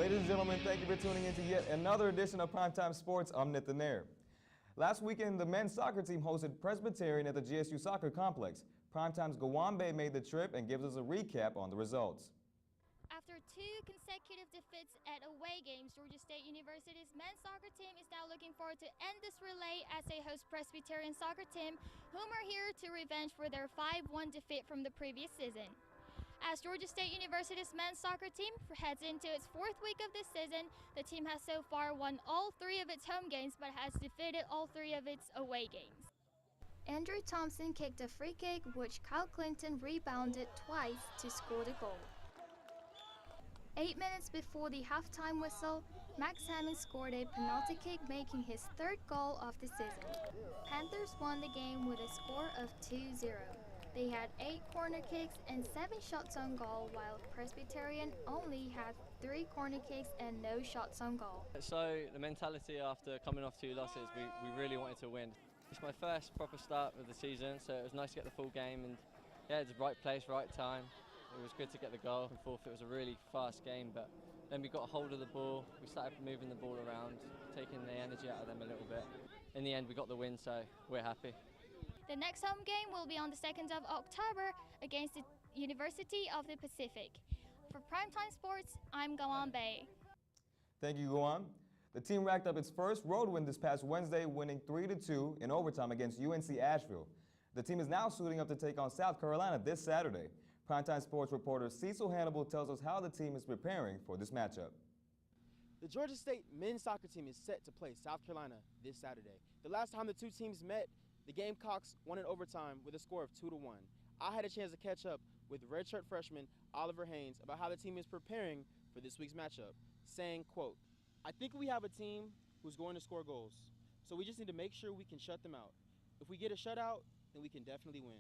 Ladies and gentlemen, thank you for tuning in to yet another edition of Primetime Sports. I'm Nathan Nair. Last weekend, the men's soccer team hosted Presbyterian at the GSU Soccer Complex. Primetime's Gawambe made the trip and gives us a recap on the results. After two consecutive defeats at away games, Georgia State University's men's soccer team is now looking forward to end this relay as they host Presbyterian soccer team, whom are here to revenge for their 5-1 defeat from the previous season. As Georgia State University's men's soccer team heads into its fourth week of this season, the team has so far won all 3 of its home games but has defeated all 3 of its away games. Andrew Thompson kicked a free kick, which Kyle Clinton rebounded twice to score the goal. 8 minutes before the halftime whistle, Max Hammond scored a penalty kick, making his 3rd goal of the season. Panthers won the game with a score of 2-0. They had 8 corner kicks and 7 shots on goal, while Presbyterian only had 3 corner kicks and no shots on goal. So the mentality after coming off 2 losses, we really wanted to win. It's my first proper start of the season, so it was nice to get the full game, and yeah, it's the right place, right time. It was good to get the goal and forth. It was a really fast game, but then we got a hold of the ball. We started moving the ball around, taking the energy out of them a little bit. In the end, we got the win, so we're happy. The next home game will be on the 2nd of October against the University of the Pacific. For Primetime Sports, I'm Gawambe. Thank you, Guam. The team racked up its first road win this past Wednesday, winning 3-2 in overtime against UNC Asheville. The team is now suiting up to take on South Carolina this Saturday. Primetime Sports reporter Cecil Hannibal tells us how the team is preparing for this matchup. The Georgia State men's soccer team is set to play South Carolina this Saturday. The last time the two teams met, the Gamecocks won in overtime with a score of 2-1. I had a chance to catch up with redshirt freshman Oliver Haynes about how the team is preparing for this week's matchup, saying, quote, "I think we have a team who's going to score goals, so we just need to make sure we can shut them out. If we get a shutout, then we can definitely win."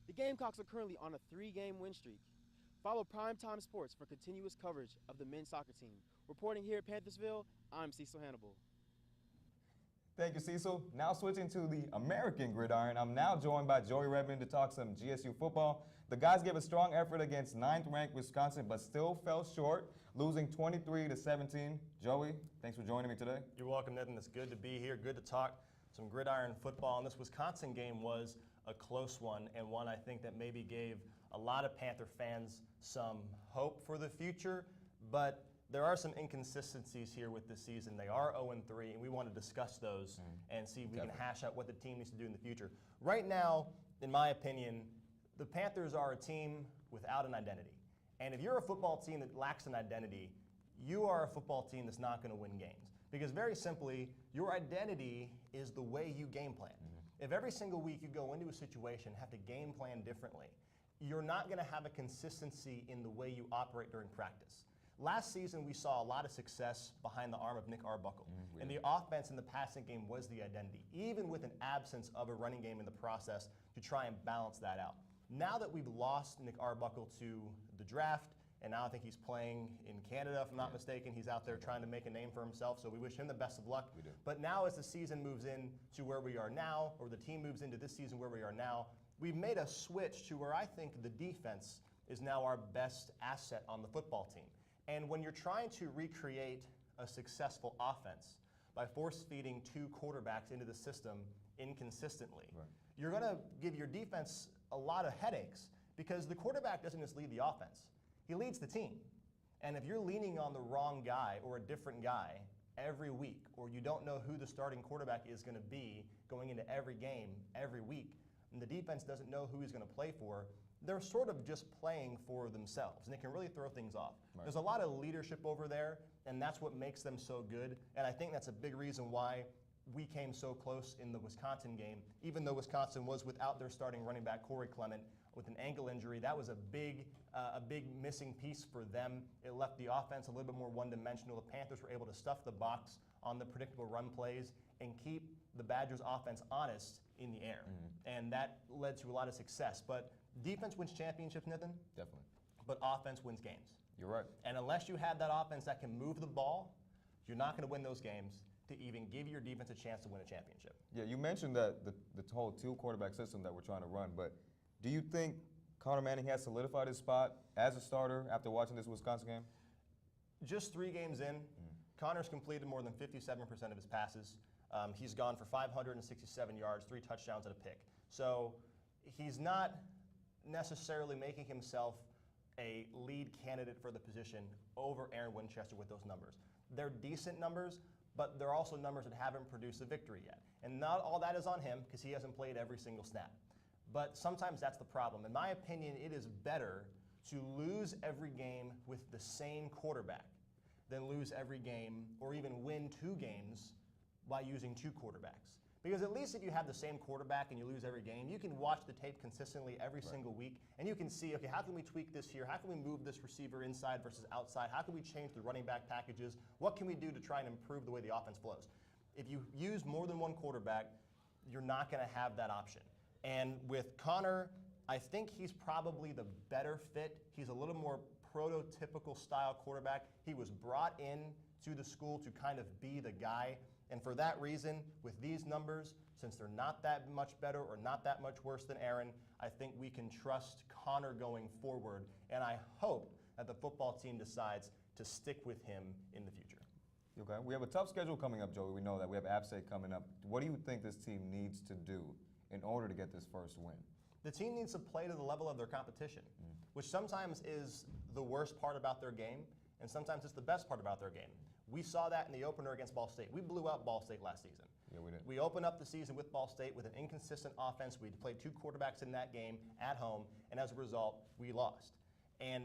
The Gamecocks are currently on a 3-game win streak. Follow Primetime Sports for continuous coverage of the men's soccer team. Reporting here at Panthersville, I'm Cecil Hannibal. Thank you, Cecil. Now switching to the American gridiron, I'm now joined by Joey Redmond to talk some GSU football. The guys gave a strong effort against 9th-ranked Wisconsin, but still fell short, losing 23-17. Joey, thanks for joining me today. You're welcome, Nathan. It's good to be here. Good to talk some gridiron football. And this Wisconsin game was a close one, and one I think that maybe gave a lot of Panther fans some hope for the future, but there are some inconsistencies here with this season. They are 0-3, and we want to discuss those and see if we can hash out what the team needs to do in the future. Right now, in my opinion, the Panthers are a team without an identity. And if you're a football team that lacks an identity, you are a football team that's not going to win games. Because very simply, your identity is the way you game plan. If every single week you go into a situation and have to game plan differently, you're not going to have a consistency in the way you operate during practice. Last season, we saw a lot of success behind the arm of Nick Arbuckle. And the offense in the passing game was the identity, even with an absence of a running game in the process to try and balance that out. Now that we've lost Nick Arbuckle to the draft, and now I think he's playing in Canada, if I'm not mistaken. He's out there trying to make a name for himself, so we wish him the best of luck. We do. But now as the season moves in to where we are now, or the team moves into this season where we are now, we've made a switch to where I think the defense is now our best asset on the football team. And when you're trying to recreate a successful offense by force-feeding 2 quarterbacks into the system inconsistently, you're going to give your defense a lot of headaches because the quarterback doesn't just lead the offense. He leads the team. And if you're leaning on the wrong guy or a different guy every week, or you don't know who the starting quarterback is going to be going into every game every week, and the defense doesn't know who he's going to play for, they're sort of just playing for themselves, and it can really throw things off. There's a lot of leadership over there, and that's what makes them so good, and I think that's a big reason why we came so close in the Wisconsin game, even though Wisconsin was without their starting running back, Corey Clement, with an ankle injury. That was a big missing piece for them. It left the offense a little bit more one-dimensional. The Panthers were able to stuff the box on the predictable run plays and keep the Badgers' offense honest in the air. And that led to a lot of success. But defense wins championships, Nathan. Definitely. But offense wins games. You're right. And unless you have that offense that can move the ball, you're not going to win those games to even give your defense a chance to win a championship. Yeah, you mentioned that the whole 2-quarterback system that we're trying to run, but do you think Connor Manning has solidified his spot as a starter after watching this Wisconsin game? Just 3 games in, Connor's completed more than 57% of his passes. He's gone for 567 yards, 3 touchdowns and a pick. So he's not necessarily making himself a lead candidate for the position over Aaron Winchester with those numbers. They're decent numbers, but they're also numbers that haven't produced a victory yet. And not all that is on him because he hasn't played every single snap. But sometimes that's the problem. In my opinion, it is better to lose every game with the same quarterback than lose every game or even win 2 games by using 2 quarterbacks. Because at least if you have the same quarterback and you lose every game, you can watch the tape consistently every single week, and you can see, okay, how can we tweak this here? How can we move this receiver inside versus outside? How can we change the running back packages? What can we do to try and improve the way the offense flows? If you use more than one quarterback, you're not going to have that option. And with Connor, I think he's probably the better fit. He's a little more prototypical style quarterback. He was brought in to the school to kind of be the guy. And for that reason, with these numbers, since they're not that much better or not that much worse than Aaron, I think we can trust Connor going forward. And I hope that the football team decides to stick with him in the future. Okay, we have a tough schedule coming up, Joey. We know that. We have App State coming up. What do you think this team needs to do in order to get this first win? The team needs to play to the level of their competition, which sometimes is the worst part about their game, and sometimes it's the best part about their game. We saw that in the opener against Ball State. We blew out Ball State last season. Yeah, we did. We opened up the season with Ball State with an inconsistent offense. We played 2 quarterbacks in that game at home, and as a result, we lost. And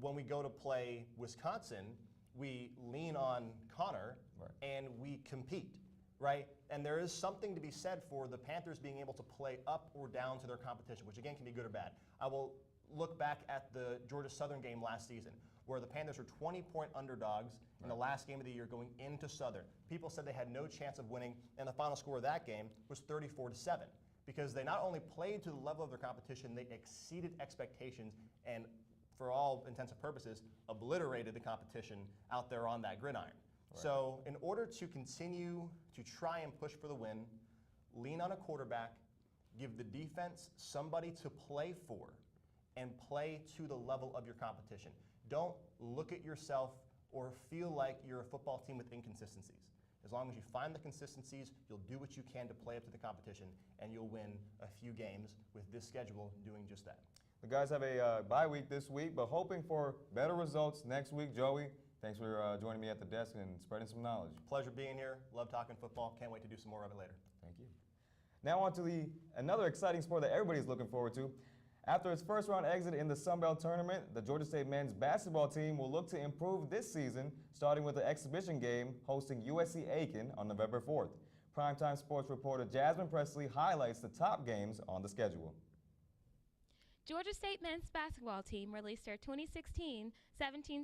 when we go to play Wisconsin, we lean on Connor, and we compete, right? And there is something to be said for the Panthers being able to play up or down to their competition, which again can be good or bad. I will look back at the Georgia Southern game last season, where the Panthers were 20-point underdogs in the last game of the year going into Southern. People said they had no chance of winning, and the final score of that game was 34-7, because they not only played to the level of their competition, they exceeded expectations and, for all intents and purposes, obliterated the competition out there on that gridiron. So in order to continue to try and push for the win, lean on a quarterback, give the defense somebody to play for, and play to the level of your competition. Don't look at yourself or feel like you're a football team with inconsistencies. As long as you find the consistencies, you'll do what you can to play up to the competition, and you'll win a few games with this schedule doing just that. The guys have a bye week this week, but hoping for better results next week. Joey, thanks for joining me at the desk and spreading some knowledge. Pleasure being here. Love talking football. Can't wait to do some more of it later. Thank you. Now on to another exciting sport that everybody's looking forward to. After its first round exit in the Sun Belt Tournament, the Georgia State men's basketball team will look to improve this season, starting with the exhibition game hosting USC-Aiken on November 4th. Primetime Sports reporter Jasmine Presley highlights the top games on the schedule. Georgia State men's basketball team released their 2016-17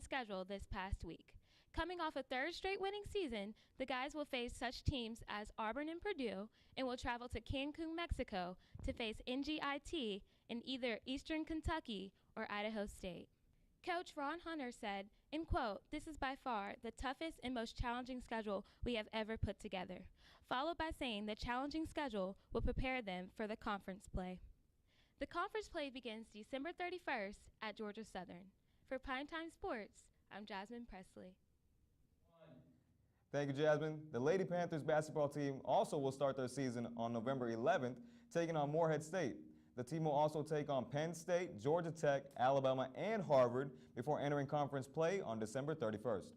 schedule this past week. Coming off a 3rd straight winning season, the guys will face such teams as Auburn and Purdue and will travel to Cancun, Mexico to face NGIT in either Eastern Kentucky or Idaho State. Coach Ron Hunter said, in quote, "This is by far the toughest and most challenging schedule we have ever put together," followed by saying the challenging schedule will prepare them for the conference play. The conference play begins December 31st at Georgia Southern. For Primetime Sports, I'm Jasmine Presley. Thank you, Jasmine. The Lady Panthers basketball team also will start their season on November 11th, taking on Morehead State. The team will also take on Penn State, Georgia Tech, Alabama, and Harvard before entering conference play on December 31st.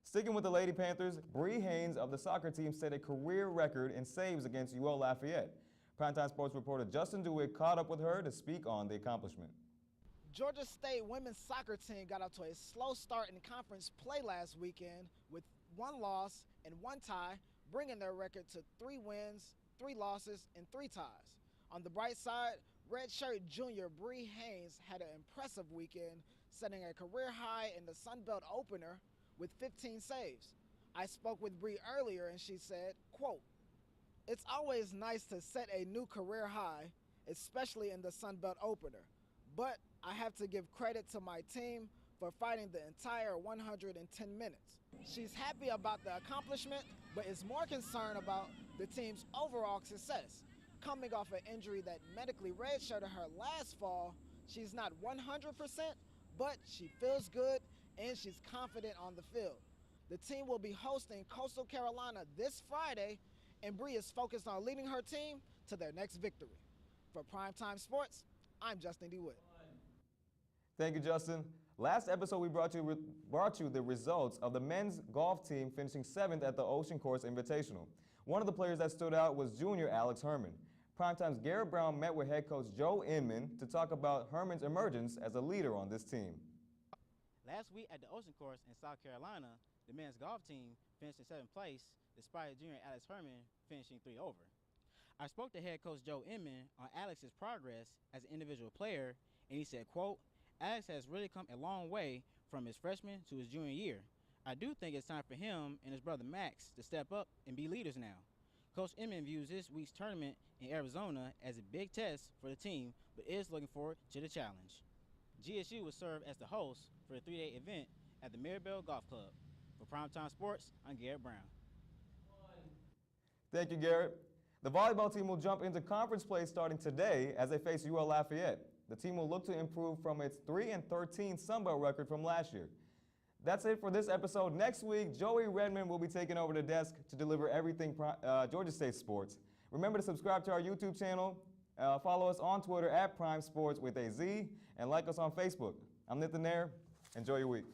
Sticking with the Lady Panthers, Bree Haynes of the soccer team set a career record in saves against UL Lafayette. Primetime Sports reporter Justin DeWitt caught up with her to speak on the accomplishment. Georgia State women's soccer team got off to a slow start in conference play last weekend with 1 loss and 1 tie, bringing their record to 3 wins, 3 losses, and 3 ties. On the bright side, redshirt junior Bree Haynes had an impressive weekend, setting a career high in the Sun Belt opener with 15 saves. I spoke with Bree earlier and she said, quote, "It's always nice to set a new career high, especially in the Sun Belt opener, but I have to give credit to my team for fighting the entire 110 minutes." She's happy about the accomplishment, but is more concerned about the team's overall success. Coming off an injury that medically redshirted her last fall, she's not 100%, but she feels good and she's confident on the field. The team will be hosting Coastal Carolina this Friday, and Bree is focused on leading her team to their next victory. For Primetime Sports, I'm Justin DeWitt. Thank you, Justin. Last episode, we brought you the results of the men's golf team finishing 7th at the Ocean Course Invitational. One of the players that stood out was junior Alex Herman. Primetime's Garrett Brown met with head coach Joe Inman to talk about Herman's emergence as a leader on this team. Last week at the Ocean Course in South Carolina, the men's golf team finished in 7th place, despite junior Alex Herman finishing 3 over. I spoke to head coach Joe Inman on Alex's progress as an individual player, and he said, quote, Alex has really come a long way from his freshman to his junior year. I do think it's time for him and his brother Max to step up and be leaders now. Coach Inman views this week's tournament in Arizona as a big test for the team, but is looking forward to the challenge. GSU will serve as the host for the 3-day event at the Mirabel Golf Club. For Primetime Sports, I'm Garrett Brown. Thank you, Garrett. The volleyball team will jump into conference play starting today as they face UL Lafayette. The team will look to improve from its 3-13 Sunbelt record from last year. That's it for this episode. Next week, Joey Redmond will be taking over the desk to deliver everything Georgia State sports. Remember to subscribe to our YouTube channel, follow us on Twitter at Prime Sports with a Z, and like us on Facebook. I'm Nathan Nair. Enjoy your week.